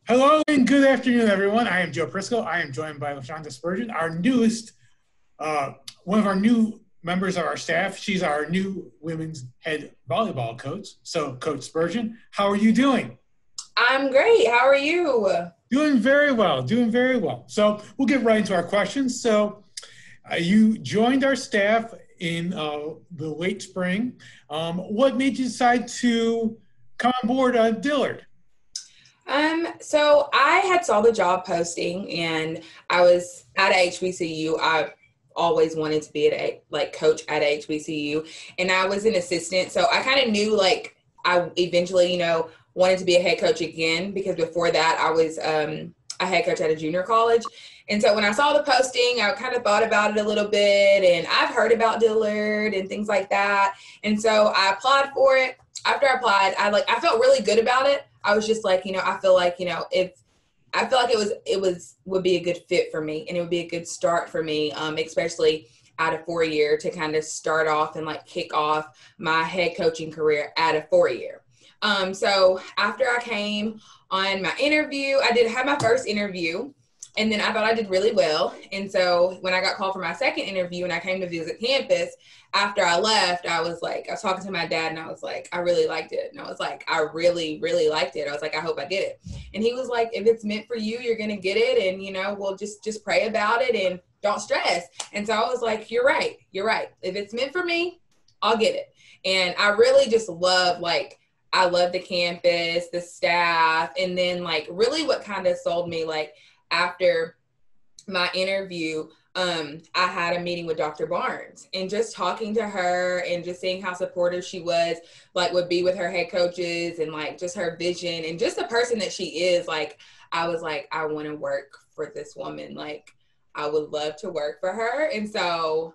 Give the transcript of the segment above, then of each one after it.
Hello and good afternoon, everyone. I am Joe Prisco. I am joined by Lashaunda Spurgeon, our newest, one of our new members of our staff. She's our new women's head volleyball coach. So, Coach Spurgeon, how are you doing? I'm great. How are you? Doing very well, doing very well. So, we'll get right into our questions. So, you joined our staff in the late spring. What made you decide to come on board Dillard? So I had saw the job posting and I was at HBCU. I always wanted to be coach at HBCU, and I was an assistant. So I kind of knew I eventually, wanted to be a head coach again, because before that I was a head coach at a junior college. And so when I saw the posting, I kind of thought about it a little bit, and I've heard about Dillard and things like that. And so I applied for it. After I applied, I felt really good about it. I was just like, I feel like, if I feel like would be a good fit for me, and it would be a good start for me, especially at a 4-year, to kind of start off and kick off my head coaching career at a 4-year. So after I came on my interview, I did have my first interview, and then I thought I did really well. And so when I got called for my second interview and I came to visit campus, after I left, I was talking to my dad, and I was like, I really liked it. And I was like, I really, really liked it. I was like, I hope I get it. And he was like, if it's meant for you, you're going to get it. And, we'll just pray about it and don't stress. And so I was like, you're right. You're right. If it's meant for me, I'll get it. And I really just love, I love the campus, the staff. And then really what kind of sold me, after my interview, I had a meeting with Dr. Barnes, and just talking to her and just seeing how supportive she was, would be with her head coaches, and just her vision and just the person that she is. I was like, I want to work for this woman. I would love to work for her. And so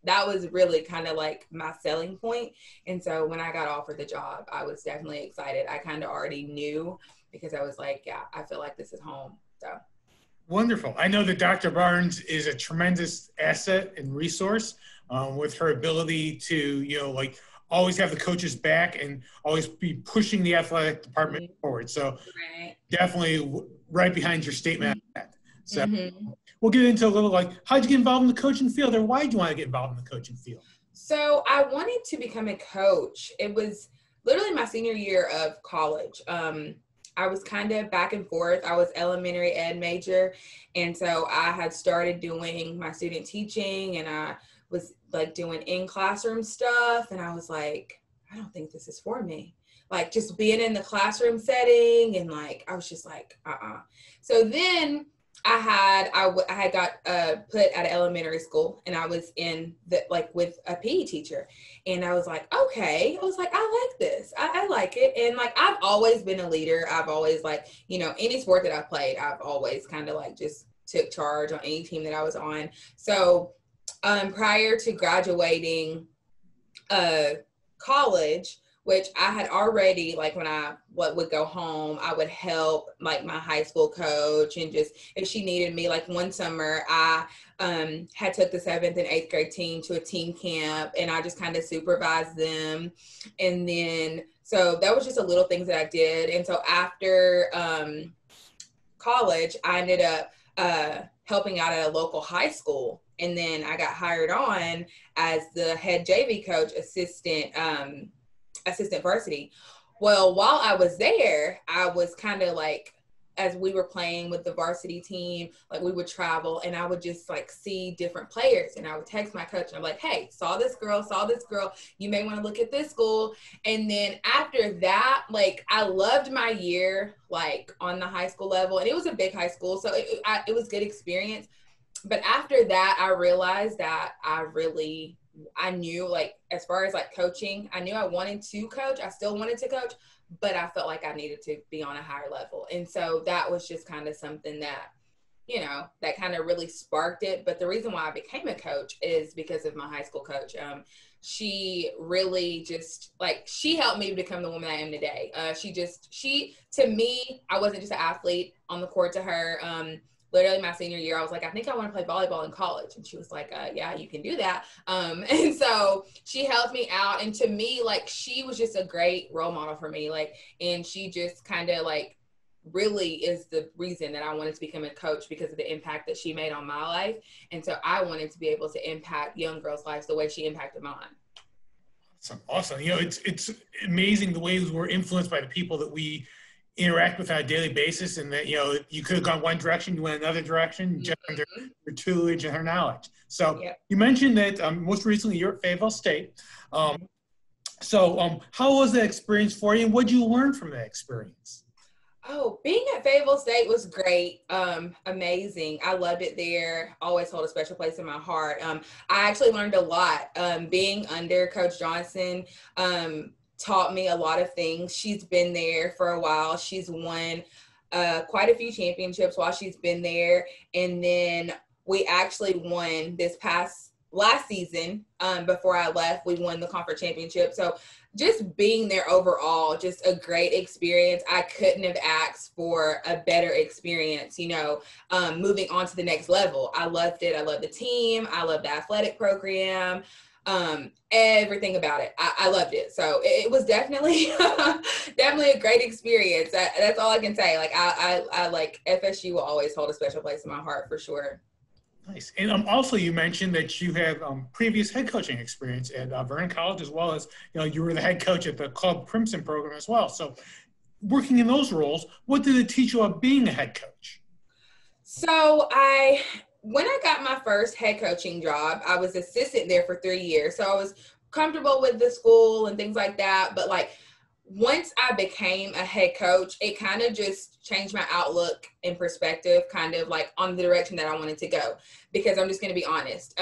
that was really kind of my selling point. And so when I got offered the job, I was definitely excited. I kind of already knew, because I was like, yeah, I feel like this is home. So. Wonderful. I know that Dr. Barnes is a tremendous asset and resource with her ability to, always have the coaches back and always be pushing the athletic department forward. So definitely right behind your statement on that. So we'll get into a little how'd you get involved in the coaching field, or why do you want to get involved in the coaching field? So I wanted to become a coach. It was literally my senior year of college. I was kind of back and forth. I was elementary ed major. And so I had started doing my student teaching, and I was doing in classroom stuff. And I was like, I don't think this is for me. Just being in the classroom setting, and I was just like, So then I had got put at an elementary school, and I was in the with a PE teacher, and I was like, okay. I was like, I like this. I like it. And I've always been a leader. I've always any sport that I've played, I've always kind of just took charge on any team that I was on. So prior to graduating college, which I had already, when I would go home, I would help my high school coach, and just if she needed me. One summer, I had took the 7th and 8th grade team to a team camp, and I just kind of supervised them. And then, so that was just a little things that I did. And so after college, I ended up helping out at a local high school. And then I got hired on as the head JV coach, assistant varsity. Well, while I was there, I was kind of as we were playing with the varsity team, we would travel, and I would just see different players, and I would text my coach, and I'm like, hey, saw this girl, you may want to look at this school. And then after that, I loved my year, on the high school level, and it was a big high school, so it was good experience. But after that, I realized that I knew, as far as coaching, I knew I wanted to coach. I still wanted to coach, but I felt like I needed to be on a higher level. And so that was just kind of something that, that kind of really sparked it. But the reason why I became a coach is because of my high school coach. She really just she helped me become the woman I am today. She, to me, I wasn't just an athlete on the court to her. Literally my senior year, I was like, I think I want to play volleyball in college. And she was like, yeah, you can do that. And so she helped me out. And to me, she was just a great role model for me. And she just kind of really is the reason that I wanted to become a coach, because of the impact that she made on my life. And so I wanted to be able to impact young girls' lives the way she impacted mine. Awesome. It's amazing the ways we're influenced by the people that we interact with on a daily basis, and that, you could have gone one direction, you went another direction, just under her tutelage and her knowledge. So you mentioned that most recently you're at Fayetteville State. So how was that experience for you, and what did you learn from that experience? Oh, being at Fayetteville State was great. Amazing. I loved it there. Always hold a special place in my heart. I actually learned a lot. Being under Coach Johnson taught me a lot of things. She's been there for a while. She's won quite a few championships while she's been there. And then we actually won last season, before I left, we won the conference championship. So just being there overall, just a great experience. I couldn't have asked for a better experience, moving on to the next level. I loved it. I love the team. I love the athletic program. Everything about it. I loved it. So it was definitely, definitely a great experience. That's all I can say. Like I like FSU will always hold a special place in my heart for sure. Nice. And also you mentioned that you have previous head coaching experience at Vernon College, as well as, you were the head coach at the Club Crimson program as well. So working in those roles, what did it teach you about being a head coach? So when I got my first head coaching job, I was assistant there for 3 years. So I was comfortable with the school and things like that. But once I became a head coach, it kind of just changed my outlook and perspective kind of on the direction that I wanted to go. Because I'm just going to be honest.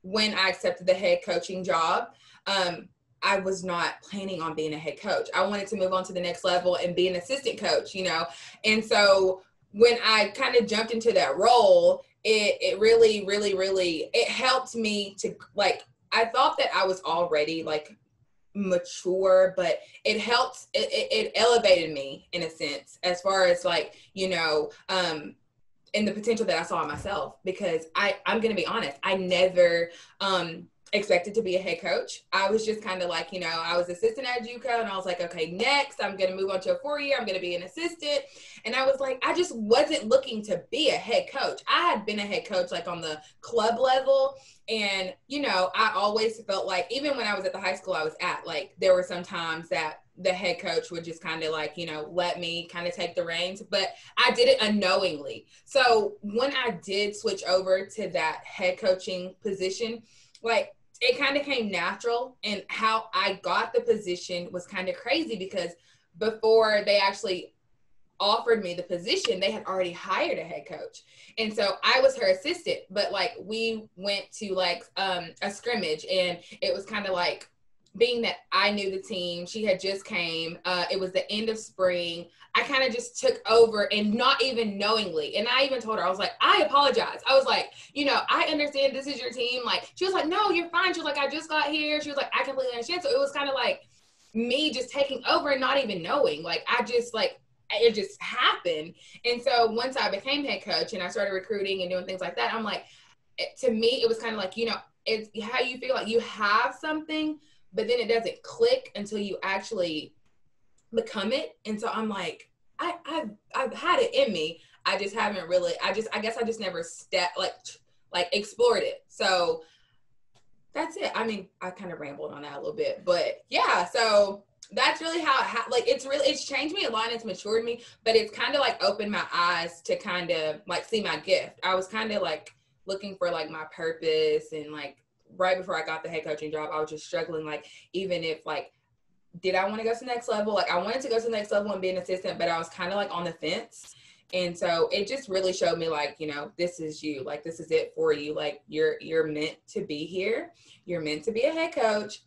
When I accepted the head coaching job, I was not planning on being a head coach. I wanted to move on to the next level and be an assistant coach, And so when I kind of jumped into that role, it really, really, really, it helped me to I thought that I was already mature, but it helped, it elevated me in a sense, as far as and the potential that I saw in myself, because I'm going to be honest, I never expected to be a head coach. I was just kind of I was assistant at JUCO, and I was like, okay, next I'm going to move on to a 4-year, I'm going to be an assistant. And I was I just wasn't looking to be a head coach. I had been a head coach on the club level. And, I always felt even when I was at the high school I was at, there were some times that the head coach would just kind of let me kind of take the reins, but I did it unknowingly. So when I did switch over to that head coaching position, it kind of came natural, and how I got the position was kind of crazy, because before they actually offered me the position, they had already hired a head coach. And so I was her assistant, but we went to a scrimmage, and it was kind of being that I knew the team, she had just came, it was the end of spring. I kind of just took over, and not even knowingly. And I even told her, I was I apologize. I was I understand this is your team. She was no, you're fine. She was I just got here. She was I completely understand. So it was kind of me just taking over and not even knowing. I just it just happened. And so once I became head coach and I started recruiting and doing things like that, I'm to me, it was kind of it's how you feel you have something, but then it doesn't click until you actually become it. And so I'm I've had it in me. I just haven't really, I guess I just never explored it. So that's it. I mean, I kind of rambled on that a little bit, but yeah, so that's really how it's changed me a lot, and it's matured me, but it's kind of opened my eyes to kind of see my gift. I was kind of looking for my purpose, and right before I got the head coaching job, I was just struggling, even if did I want to go to the next level? I wanted to go to the next level and be an assistant, but I was kind of on the fence. And so it just really showed me this is you, this is it for you. You're meant to be here. You're meant to be a head coach.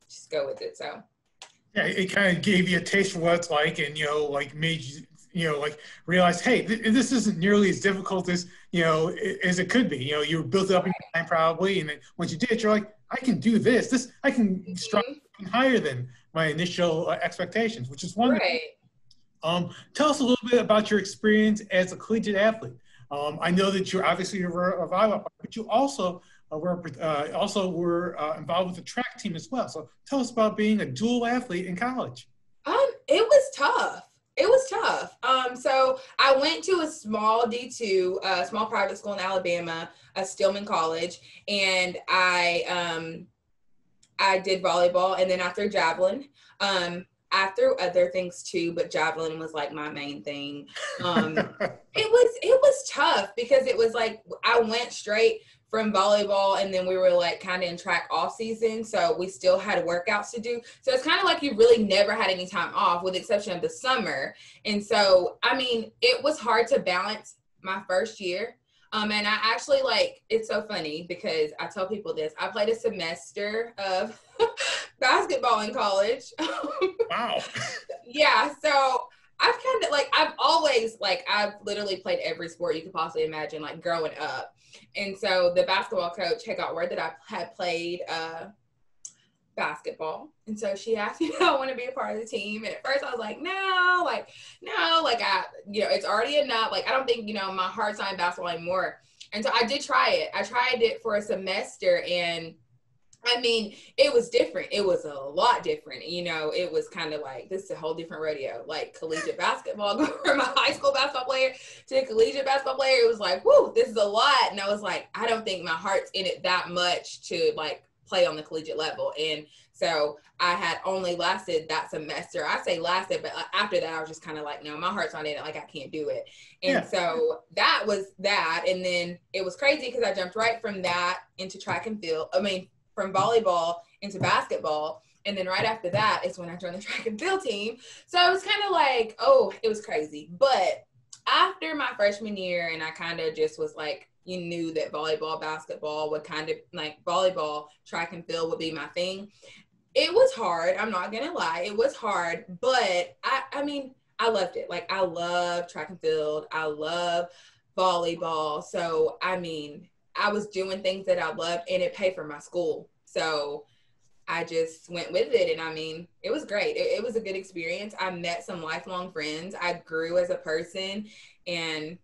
Just go with it. So yeah, it kind of gave you a taste for what it's like, and made you realize, hey, this isn't nearly as difficult as as it could be. You were built up in your mind probably, and then once you did it, you're I can do this. I can strive higher than my initial expectations, which is wonderful. Right. Tell us a little bit about your experience as a collegiate athlete. I know that you're obviously a volleyball player, but you also were involved with the track team as well. So tell us about being a dual athlete in college. It was tough. So I went to a small D2, small private school in Alabama, Stillman College, and I did volleyball, and then I threw javelin. I threw other things too, but javelin was like my main thing. It was tough because it was like I went straight from volleyball, and then we were like kind of in track off season, so we still had workouts to do. So it's kind of like you really never had any time off, with the exception of the summer. And so, I mean, it was hard to balance my first year. And I actually, like, it's so funny because I tell people this. I played a semester of basketball in college. Wow. Yeah, so I've kind of, like, I've literally played every sport you could possibly imagine, like, growing up. And so the basketball coach had got word that I had played basketball. And so she asked me if I want to be a part of the team. And at first I was like, no, it's already enough. Like, I don't think, my heart's not in basketball anymore. And so I did try it. I tried it for a semester, and I mean, it was different. It was a lot different. It was kind of like, this is a whole different rodeo, like collegiate basketball, going from a high school basketball player to a collegiate basketball player. It was like, whoo, this is a lot. And I was like, I don't think my heart's in it that much to like play on the collegiate level. And so I had only lasted that semester. I say lasted, but after that, I was just kind of like, no, my heart's not in it. Like, I can't do it. And so that was that. And then it was crazy because I jumped right from that into track and field. From volleyball into basketball. And then right after that is when I joined the track and field team. So I was kind of like, oh, it was crazy. But after my freshman year, and I kind of just was like, you knew that volleyball, basketball would kind of like volleyball, track and field would be my thing. It was hard. I'm not going to lie. It was hard, but I loved it. Like, I love track and field. I love volleyball. So, I was doing things that I loved, and it paid for my school. So I just went with it. And it was great. It was a good experience. I met some lifelong friends. I grew as a person, and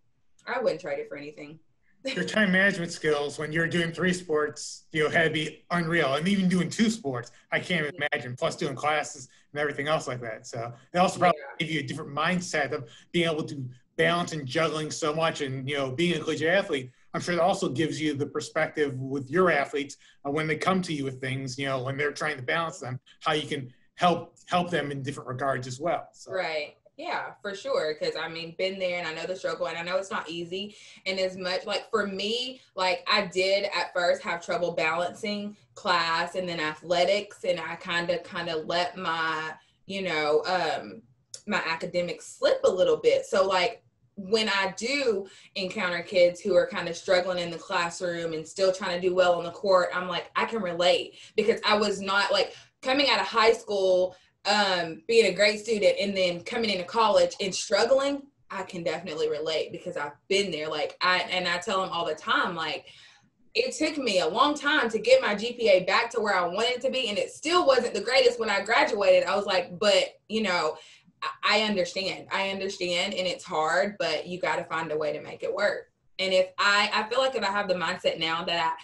I wouldn't trade it for anything. Your time management skills when you're doing 3 sports, had to be unreal. And even doing 2 sports, I can't even imagine, plus doing classes and everything else like that. So it also probably gave you a different mindset of being able to balance and juggling so much. And, being a collegiate athlete, I'm sure it also gives you the perspective with your athletes when they come to you with things, when they're trying to balance them, how you can help them in different regards as well. So. Right. Yeah, for sure. Because been there, and I know the struggle, and I know it's not easy. And as much, like, for me, like, I did at first have trouble balancing class and then athletics, and I kind of let my, my academics slip a little bit. So, like, when I do encounter kids who are kind of struggling in the classroom and still trying to do well on the court, I'm like, I can relate, because I was not, like, coming out of high school, being a great student, and then coming into college and struggling, I can definitely relate, because I've been there. Like, I tell them all the time, like, it took me a long time to get my GPA back to where I wanted it to be, and it still wasn't the greatest when I graduated. I was like, but, I understand, and it's hard, but you got to find a way to make it work. And if I feel like if I have the mindset now that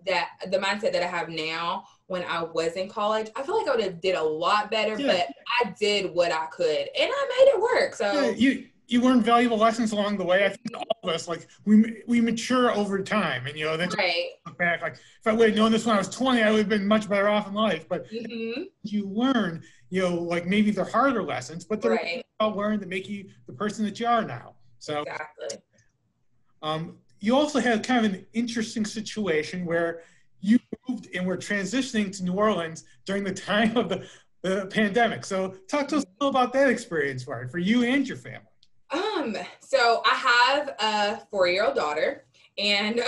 I have now when I was in college, I feel like I would have did a lot better, but I did what I could, and I made it work. So you learned valuable lessons along the way. I think all of us, like, we mature over time, and that's right. Look back, like, if I would have known this when I was 20, I would have been much better off in life. But you learn, like, maybe they're harder lessons, but they're all learned to make you the person that you are now. So exactly. You also had kind of an interesting situation where you moved and were transitioning to New Orleans during the time of the pandemic. So talk to us a little about that experience for you and your family. So I have a 4-year-old daughter, and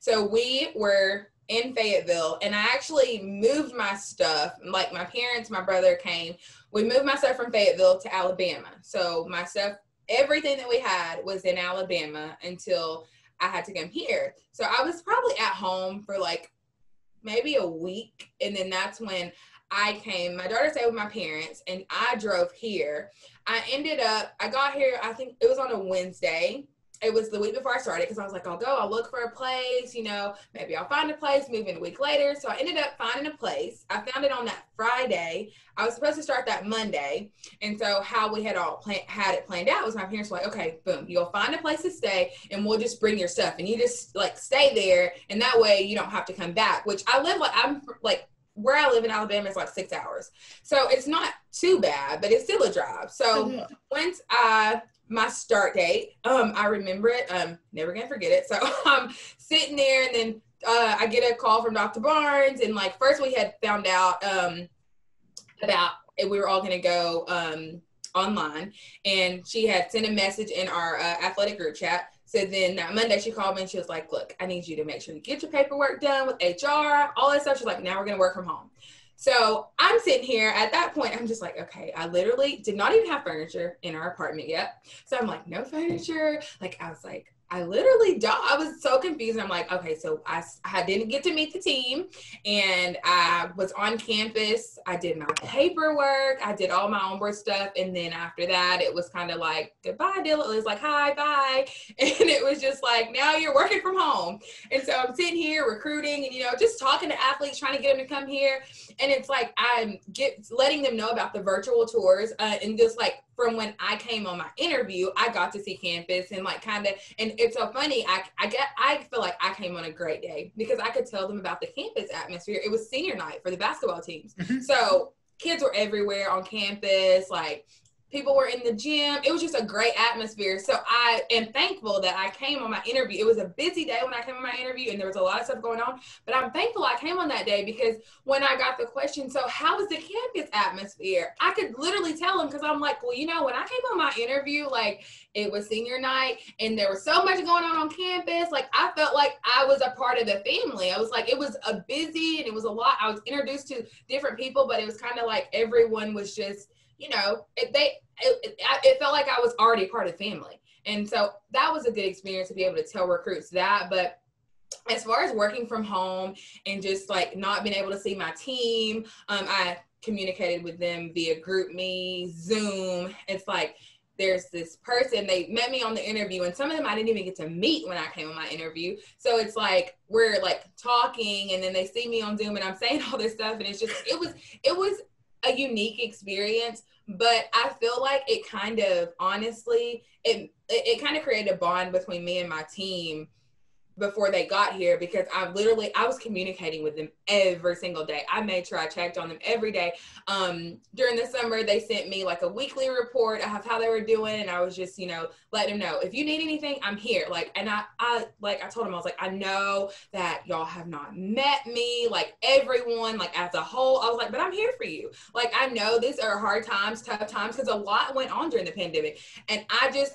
so we were in Fayetteville, and I actually moved my stuff. Like, my parents, my brother came. We moved my stuff from Fayetteville to Alabama. So my stuff, everything that we had was in Alabama until I had to come here. So I was probably at home for like maybe a week, and then that's when I came. My daughter stayed with my parents, and I drove here. I got here, I think it was on a Wednesday, it was the week before I started because I was like, I'll look for a place, maybe I'll find a place, move in a week later. So I ended up finding a place. I found it on that Friday. I was supposed to start that Monday. And so how we had had it planned out was my parents were like, okay, boom, you'll find a place to stay and we'll just bring your stuff and you just like stay there. And that way you don't have to come back, which I'm like, where I live in Alabama is like 6 hours. So it's not too bad, but it's still a drive. So once my start date, I remember it, never gonna forget it. So I'm sitting there and then I get a call from Dr. Barnes and like first we had found out about we were all gonna go online and she had sent a message in our athletic group chat. So then that Monday she called me and she was like, look, I need you to make sure you get your paperwork done with HR, all that stuff. She's like, now we're going to work from home. So I'm sitting here at that point. I'm just like, okay, I literally did not even have furniture in our apartment yet. So I'm like, no furniture. Like, I was like, I was so confused. I'm like, okay, so I didn't get to meet the team and I was on campus. I did my paperwork. I did all my onboard stuff. And then after that, it was kind of like, goodbye, Dillard. It was like, hi, bye. And it was just like, now you're working from home. And so I'm sitting here recruiting and, just talking to athletes, trying to get them to come here. And it's like, I'm letting them know about the virtual tours and just like, from when I came on my interview, I got to see campus and like kind of, and it's so funny. I feel like I came on a great day because I could tell them about the campus atmosphere. It was senior night for the basketball teams. Mm-hmm. So kids were everywhere on campus, like people were in the gym. It was just a great atmosphere. So I am thankful that I came on my interview. It was a busy day when I came on my interview and there was a lot of stuff going on, but I'm thankful I came on that day because when I got the question, so how was the campus atmosphere? I could literally tell them because I'm like, well, when I came on my interview, like it was senior night and there was so much going on campus. Like I felt like I was a part of the family. I was like, it was a busy and it was a lot. I was introduced to different people, but it was kind of like everyone was just, it felt like I was already part of the family. And so that was a good experience to be able to tell recruits that. But as far as working from home and just like not being able to see my team, I communicated with them via GroupMe, Zoom. It's like, there's this person, they met me on the interview and some of them I didn't even get to meet when I came on my interview. So it's like, we're like talking and then they see me on Zoom and I'm saying all this stuff. And it's just, it was a unique experience, but I feel like it kind of, honestly, it kind of created a bond between me and my team before they got here because I was communicating with them every single day. I made sure I checked on them every day. During the summer, they sent me like a weekly report of how they were doing. And I was just, letting them know if you need anything, I'm here. Like, and I told them, I was like, I know that y'all have not met me, like everyone, like as a whole, I was like, but I'm here for you. Like, I know these are hard times, tough times, because a lot went on during the pandemic. And I just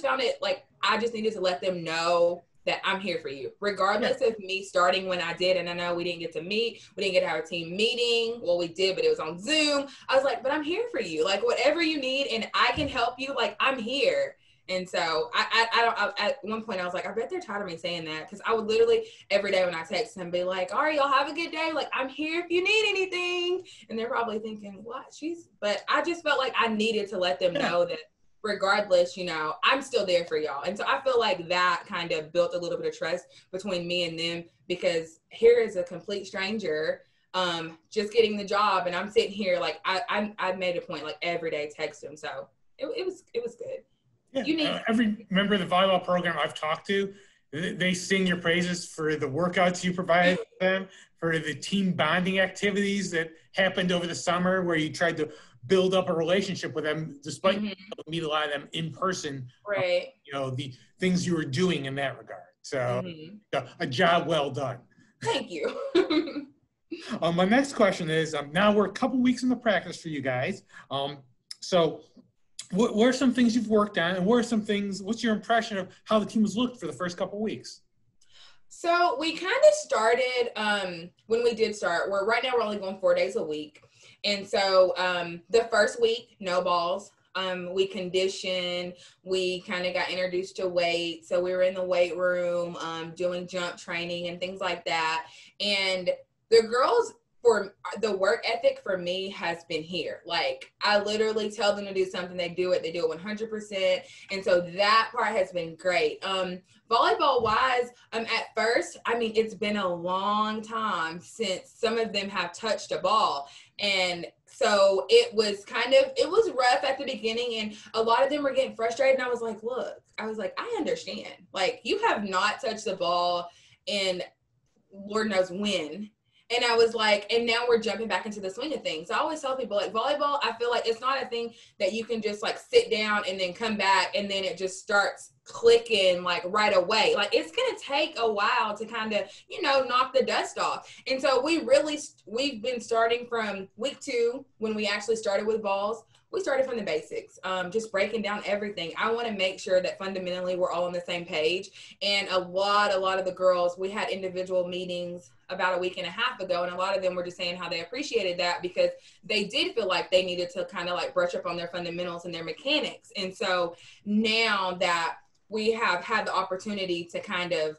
found it like, I just needed to let them know that I'm here for you, regardless of me starting when I did. And I know we didn't get to meet. We didn't get to have a team meeting. Well, we did, but it was on Zoom. I was like, but I'm here for you. Like, whatever you need and I can help you, like, I'm here. And so at one point I was like, I bet they're tired of me saying that. Cause I would literally every day when I text them be like, all right, y'all have a good day. Like, I'm here if you need anything. And they're probably thinking, what? But I just felt like I needed to let them know that regardless, I'm still there for y'all. And so I feel like that kind of built a little bit of trust between me and them, because here is a complete stranger just getting the job. And I'm sitting here like I made a point like every day text them. So it was good. Yeah. Every member of the volleyball program I've talked to, they sing your praises for the workouts you provided them, for the team bonding activities that happened over the summer where you tried to build up a relationship with them despite meet a lot of them in person. Right. The things you were doing in that regard. So a job well done. Thank you. My next question is, now we're a couple weeks into practice for you guys. So what are some things you've worked on, and what's your impression of how the team has looked for the first couple of weeks? So we kind of started, when we did start, right now we're only going 4 days a week. And so the first week, no balls. We conditioned, we kind of got introduced to weight. So we were in the weight room doing jump training and things like that. And the girls for the work ethic for me has been here. Like, I literally tell them to do something, they do it 100%. And so that part has been great. Volleyball wise, at first, I mean, it's been a long time since some of them have touched a ball. And so it was rough at the beginning, and a lot of them were getting frustrated. And I was like, I understand. Like, you have not touched the ball in Lord knows when. And I was like, and now we're jumping back into the swing of things. So I always tell people, like, volleyball, I feel like it's not a thing that you can just like sit down and then come back and then it just starts clicking like right away. Like, it's going to take a while to kind of, knock the dust off. And so we've been starting from week 2 when we actually started with balls. We started from the basics, just breaking down everything. I want to make sure that fundamentally we're all on the same page. And a lot of the girls, we had individual meetings about a week and a half ago, and a lot of them were just saying how they appreciated that because they did feel like they needed to kind of like brush up on their fundamentals and their mechanics. And so now that we have had the opportunity to kind of,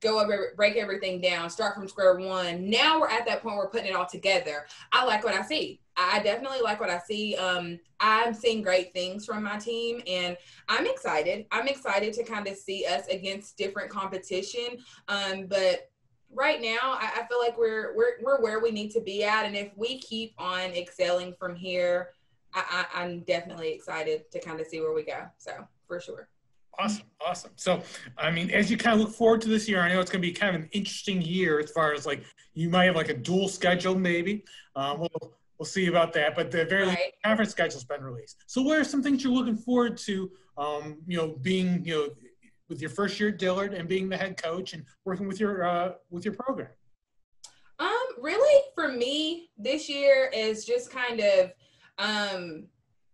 go over, break everything down, start from square one. Now we're at that point where we're putting it all together. I like what I see. I definitely like what I see. I'm seeing great things from my team, and I'm excited. I'm excited to kind of see us against different competition. But right now, I feel like we're where we need to be at, and if we keep on excelling from here, I'm definitely excited to kind of see where we go. So for sure. Awesome. So, I mean, as you kind of look forward to this year, I know it's going to be kind of an interesting year as far as like you might have like a dual schedule, maybe. We'll see about that. But the very conference schedule's been released. So, what are some things you're looking forward to? Being with your first year at Dillard and being the head coach and working with your program. Really, for me, this year is just kind of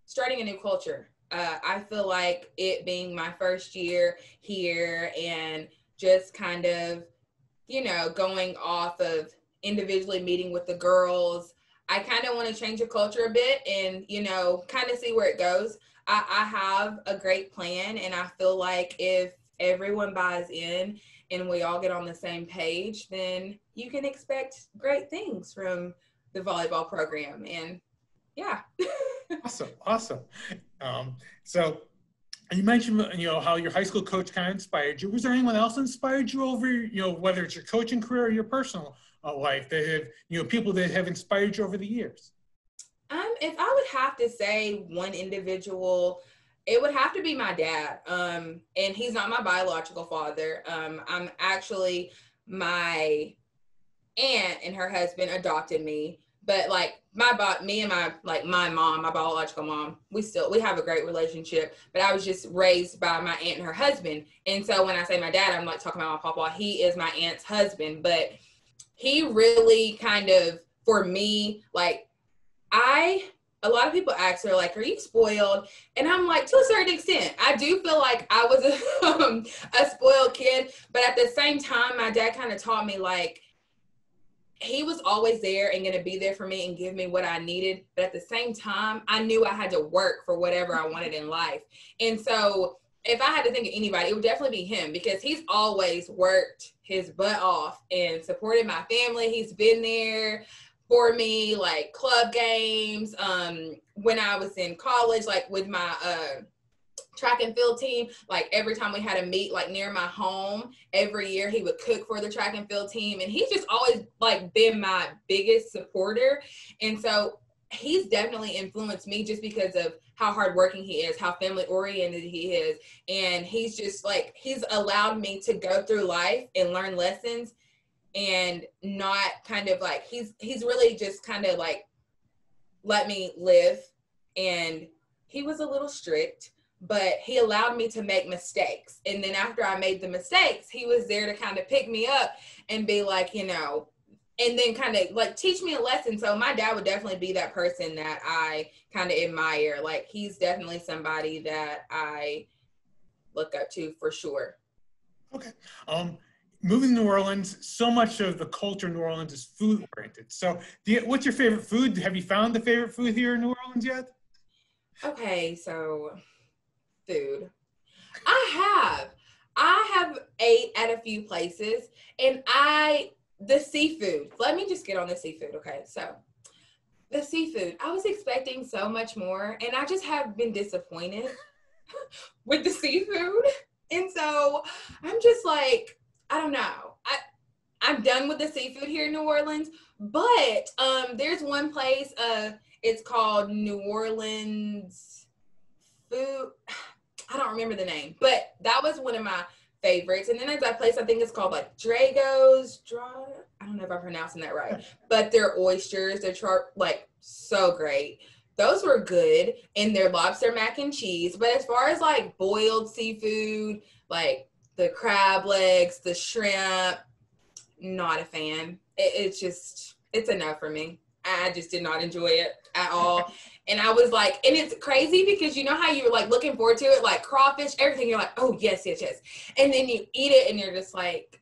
starting a new culture. I feel like it being my first year here and just kind of, going off of individually meeting with the girls, I kind of want to change the culture a bit and, kind of see where it goes. I have a great plan, and I feel like if everyone buys in and we all get on the same page, then you can expect great things from the volleyball program. And yeah. Awesome. So you mentioned, how your high school coach kind of inspired you. Was there anyone else inspired you over, whether it's your coaching career or your personal life that have, people that have inspired you over the years? If I would have to say one individual, it would have to be my dad. And he's not my biological father. I'm actually, my aunt and her husband adopted me. But like me and my mom, my biological mom, we have a great relationship. But I was just raised by my aunt and her husband. And so when I say my dad, I'm like talking about my papa. He is my aunt's husband. But he really kind of, for me, like a lot of people ask her, like, are you spoiled? And I'm like, to a certain extent, I do feel like I was a spoiled kid. But at the same time, my dad kind of taught me, like, he was always there and going to be there for me and give me what I needed. But at the same time, I knew I had to work for whatever I wanted in life. And so if I had to think of anybody, it would definitely be him, because he's always worked his butt off and supported my family. He's been there for me, like club games. When I was in college, like with my track and field team, like every time we had a meet like near my home, every year he would cook for the track and field team, and he's just always like been my biggest supporter. And so he's definitely influenced me just because of how hardworking he is, how family oriented he is, and he's just like, he's allowed me to go through life and learn lessons and not kind of like, he's really just kind of like let me live. And he was a little strict, but he allowed me to make mistakes. And then after I made the mistakes, he was there to kind of pick me up and be like, and then kind of like teach me a lesson. So my dad would definitely be that person that I kind of admire. Like, he's definitely somebody that I look up to for sure. Okay. Moving to New Orleans, so much of the culture in New Orleans is food oriented. So what's your favorite food? Have you found the favorite food here in New Orleans yet? Okay, so food. I have ate at a few places, and I the seafood. Let me just get on the seafood. Okay. So the seafood, I was expecting so much more, and I just have been disappointed with the seafood. And so I'm just like, I don't know. I'm done with the seafood here in New Orleans, but there's one place, it's called New Orleans Food. I don't remember the name, but that was one of my favorites. And then there's that place, I think it's called like Drago's. I don't know if I'm pronouncing that right, but their oysters, they're like so great. Those were good, and their lobster mac and cheese. But as far as like boiled seafood, like the crab legs, the shrimp, not a fan. It's a no for me. I just did not enjoy it at all. And I was like, and it's crazy because you know how you're like looking forward to it, like crawfish, everything. You're like, oh, yes. And then you eat it and you're just like,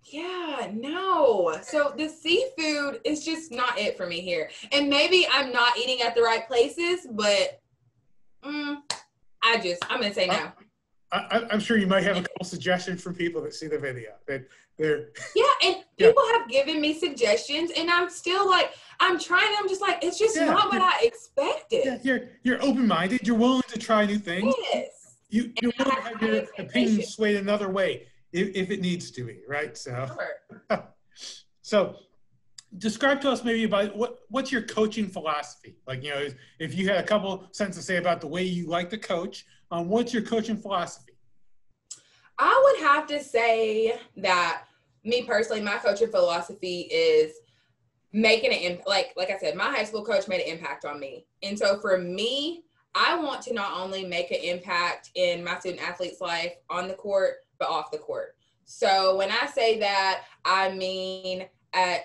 yeah, no. So the seafood is just not it for me here. And maybe I'm not eating at the right places, but I'm going to say no. I'm sure you might have a couple suggestions from people that see the video that they're. Yeah, and people have given me suggestions, and I'm still like, I'm trying. I'm just like, it's just not what I expected. Yeah, you're open-minded. You're willing to try new things. Yes. You're willing to have your opinion swayed another way if it needs to be, right? So. Sure. So, describe to us maybe about what's your coaching philosophy? Like, you know, if you had a couple sentences to say about the way you like to coach. What's your coaching philosophy? I would have to say that me personally, my coaching philosophy is making an impact. Like I said, my high school coach made an impact on me. And so for me, I want to not only make an impact in my student athlete's life on the court, but off the court. So when I say that, I mean,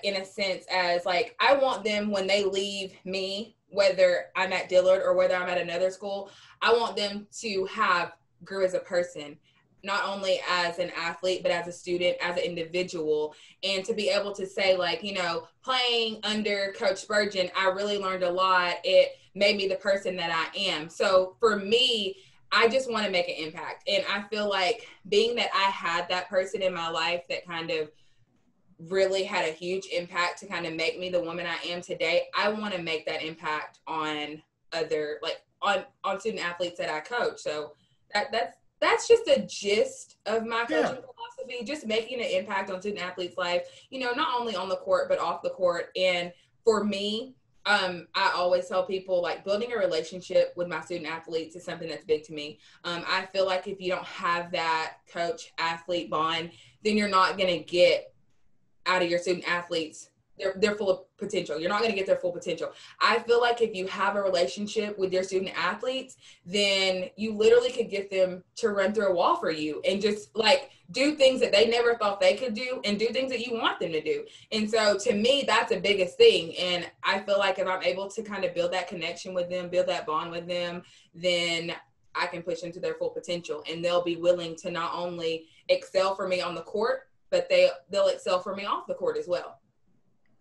in a sense as like, I want them when they leave me, whether I'm at Dillard or whether I'm at another school, I want them to have grew as a person, not only as an athlete, but as a student, as an individual, and to be able to say like, you know, playing under Coach Spurgeon, I really learned a lot. It made me the person that I am. So for me, I just want to make an impact. And I feel like being that I had that person in my life that kind of really had a huge impact to kind of make me the woman I am today, I want to make that impact on other, like on student athletes that I coach. So that's just a gist of my coaching philosophy, just making an impact on student athletes' life, you know, not only on the court, but off the court. And for me, I always tell people like building a relationship with my student athletes is something that's big to me. I feel like if you don't have that coach athlete bond, then you're not going to get out of your student athletes their full potential. You're not going to get their full potential. I feel like if you have a relationship with your student athletes, then you literally could get them to run through a wall for you and just like do things that they never thought they could do and do things that you want them to do. And so to me, that's the biggest thing. And I feel like if I'm able to kind of build that connection with them, build that bond with them, then I can push them to their full potential, and they'll be willing to not only excel for me on the court, but they'll excel for me off the court as well.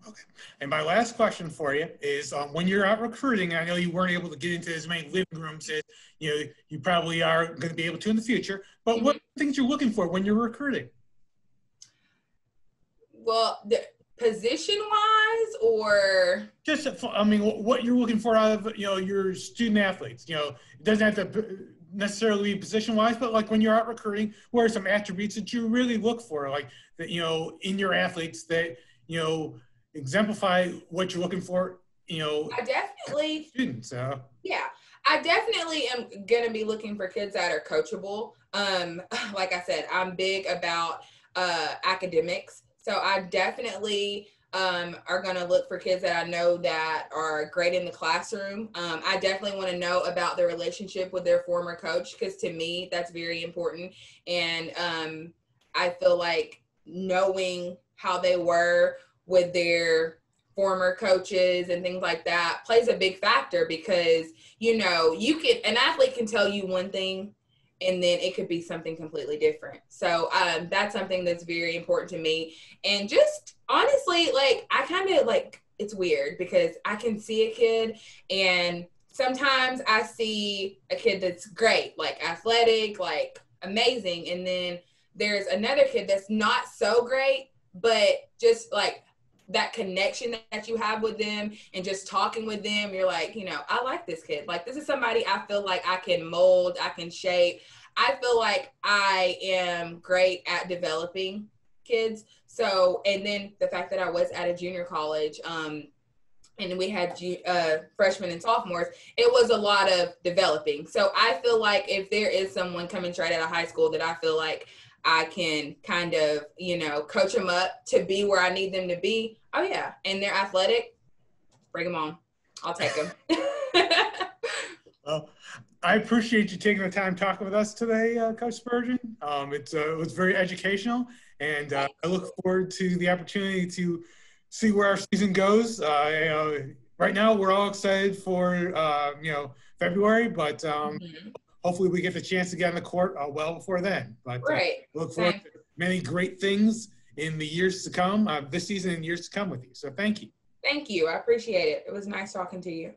Okay. And my last question for you is when you're out recruiting, I know you weren't able to get into as many living rooms as you probably are going to be able to in the future, but what things you're looking for when you're recruiting? Well, position-wise or? Just, I mean, what you're looking for out of, your student athletes. It doesn't have to necessarily be position-wise, but like when you're out recruiting, what are some attributes that you really look for, like, that, in your athletes that, exemplify what you're looking for, I definitely students. So yeah, I definitely am going to be looking for kids that are coachable. Like I said, I'm big about academics. So I definitely are going to look for kids that I know that are great in the classroom. I definitely want to know about their relationship with their former coach, because to me, that's very important. And I feel like knowing how they were with their former coaches and things like that plays a big factor, because, an athlete can tell you one thing and then it could be something completely different. So that's something that's very important to me. And just honestly, like, I kind of like, it's weird because I can see a kid and sometimes I see a kid that's great, like athletic, like amazing. And then there's another kid that's not so great, but just like that connection that you have with them and just talking with them, you're like, you know, I like this kid. Like, this is somebody I feel like I can mold, I can shape. I feel like I am great at developing kids. So, and then the fact that I was at a junior college, and we had freshmen and sophomores, it was a lot of developing. So I feel like if there is someone coming straight out of high school that I feel like I can kind of, you know, coach them up to be where I need them to be. Oh yeah. And they're athletic. Bring them on. I'll take them. Well, I appreciate you taking the time talking with us today, Coach Spurgeon. It was very educational, and I look forward to the opportunity to see where our season goes. Right now, we're all excited for, February, but hopefully we get the chance to get on the court well before then. But look forward to many great things in the years to come, this season and years to come with you. So thank you. Thank you. I appreciate it. It was nice talking to you.